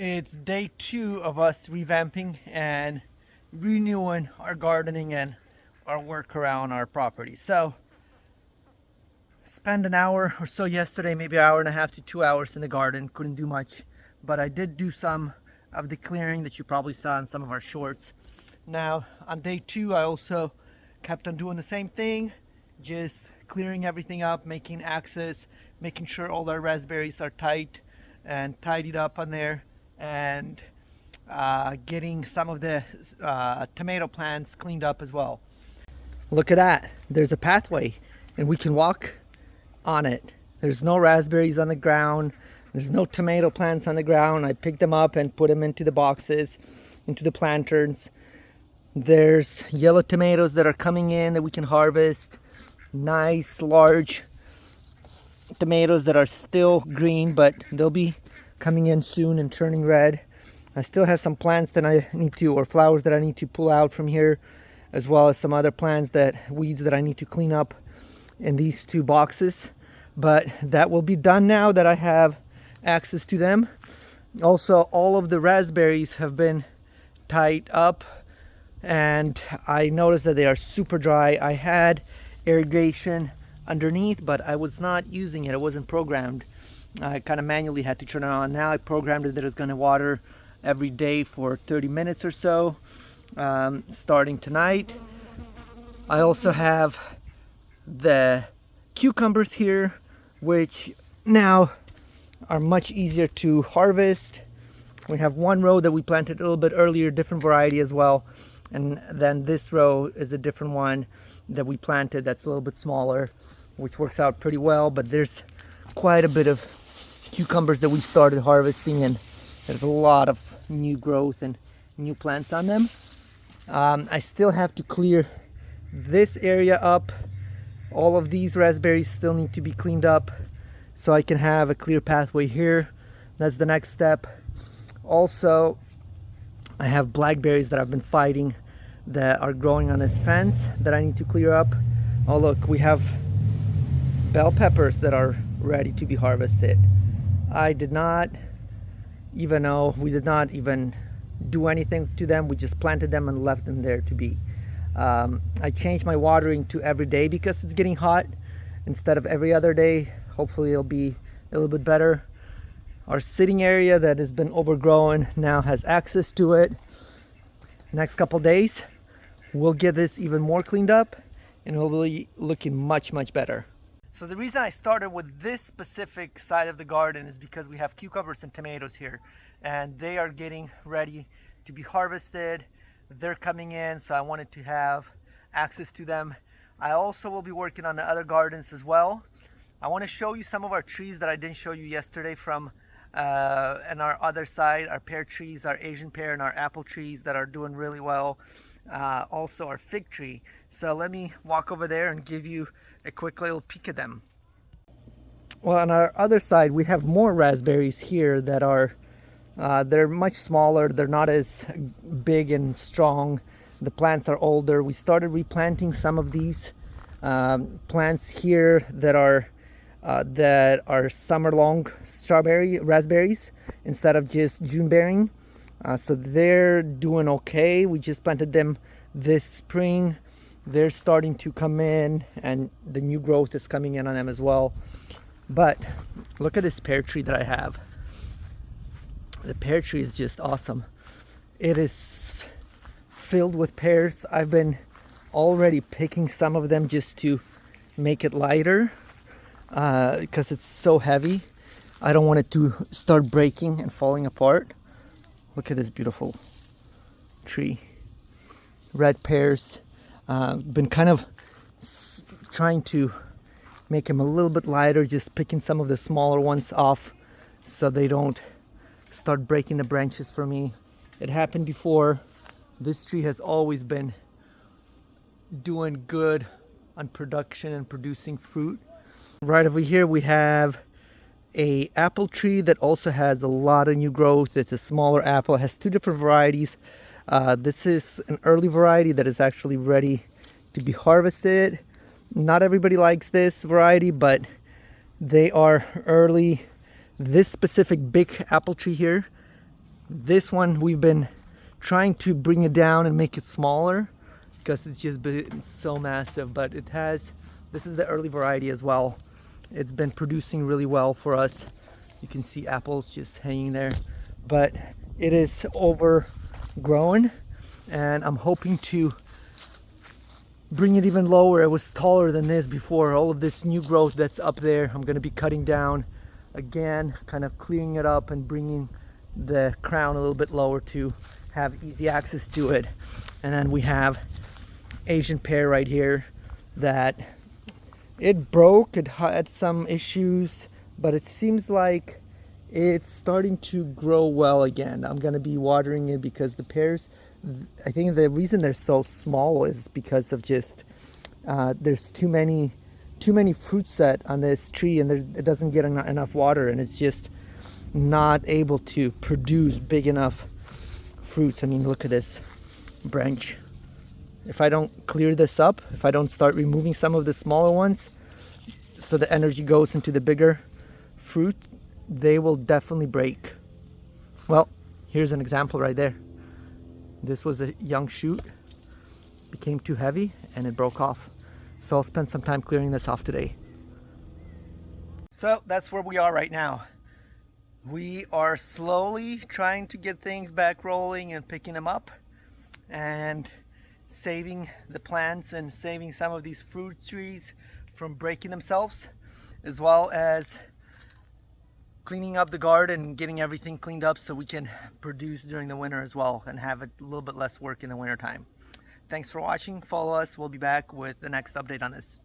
It's day 2 of us revamping and renewing our gardening and our work around our property. So, spent an hour or so yesterday, maybe an hour and a half to 2 hours in the garden. Couldn't do much, but I did do some of the clearing that you probably saw in some of our shorts. Now, on day 2, I also kept on doing the same thing, just clearing everything up, making access, making sure all our raspberries are tight and tidied up on there, and getting some of the tomato plants cleaned up as well. Look at that. There's a pathway and we can walk on it. There's no raspberries on the ground. There's no tomato plants on the ground. I picked them up and put them into the boxes, into the planters. There's yellow tomatoes that are coming in that we can harvest. Nice large tomatoes that are still green, but they'll be coming in soon and turning red. I still have some plants that I need to, or flowers that I need to pull out from here, as well as some other plants weeds that I need to clean up in these 2 boxes. But that will be done now that I have access to them. Also, all of the raspberries have been tied up, and I noticed that they are super dry. I had irrigation underneath, but I was not using it. It wasn't programmed. I kind of manually had to turn it on. Now I programmed it that it's going to water every day for 30 minutes or so, starting tonight. I also have the cucumbers here, which now are much easier to harvest. We have one row that we planted a little bit earlier, different variety as well, and then this row is a different one that we planted that's a little bit smaller, which works out pretty well. But there's quite a bit of cucumbers that we started harvesting, and there's a lot of new growth and new plants on them. I still have to clear this area up. All of these raspberries still need to be cleaned up so I can have a clear pathway here. That's the next step. Also, I have blackberries that I've been fighting that are growing on this fence that I need to clear up. Oh look, we have bell peppers that are ready to be harvested. I did not even know, we did not even do anything to them. We just planted them and left them there to be. I changed my watering to every day because it's getting hot instead of every other day. Hopefully it'll be a little bit better. Our sitting area that has been overgrown now has access to it. Next couple days we'll get this even more cleaned up and it'll be looking much better. So the reason I started with this specific side of the garden is because we have cucumbers and tomatoes here, and they are getting ready to be harvested. They're coming in, so I wanted to have access to them. I also will be working on the other gardens as well. I want to show you some of our trees that I didn't show you yesterday from and our other side, our pear trees, our Asian pear, and our apple trees that are doing really well. Also our fig tree. So let me walk over there and give you a quick little peek at them. Well, on our other side we have more raspberries here that are they're much smaller. They're not as big and strong. The plants are older. We started replanting some of these plants here that are summer long raspberries instead of just June bearing. So they're doing okay. We just planted them this spring. They're starting to come in and the new growth is coming in on them as well. But look at this pear tree that I have. The pear tree is just awesome. It is filled with pears. I've been already picking some of them just to make it lighter because it's so heavy. I don't want it to start breaking and falling apart. Look at this beautiful tree. Red pears. Been kind of trying to make them a little bit lighter, just picking some of the smaller ones off so they don't start breaking the branches for me. It happened before. This tree has always been doing good on production and producing fruit. Right over here we have a apple tree that also has a lot of new growth. It's a smaller apple. It has 2 different varieties. This is an early variety that is actually ready to be harvested. Not everybody likes this variety, but they are early. This specific big apple tree here This one we've been trying to bring it down and make it smaller because it's just been so massive, but it has, this is the early variety as well. It's been producing really well for us. You can see apples just hanging there, but it is overgrown, and I'm hoping to bring it even lower. It was taller than this before. All of this new growth that's up there, I'm going to be cutting down again, kind of clearing it up and bringing the crown a little bit lower to have easy access to it. And then we have Asian pear right here that it broke, it had some issues, but it seems like it's starting to grow well again. I'm going to be watering it because the pears, I think the reason they're so small is because of just there's too many fruit set on this tree, and it doesn't get enough water, and it's just not able to produce big enough fruits. I mean, look at this branch. If I don't clear this up, if I don't start removing some of the smaller ones so the energy goes into the bigger fruit, they will definitely break. Well, here's an example right there. This was a young shoot, became too heavy, and it broke off. So I'll spend some time clearing this off today. So that's where we are right now. We are slowly trying to get things back rolling and picking them up and saving the plants and saving some of these fruit trees from breaking themselves, as well as cleaning up the garden and getting everything cleaned up so we can produce during the winter as well and have a little bit less work in the winter time. Thanks for watching. Follow us. We'll be back with the next update on this.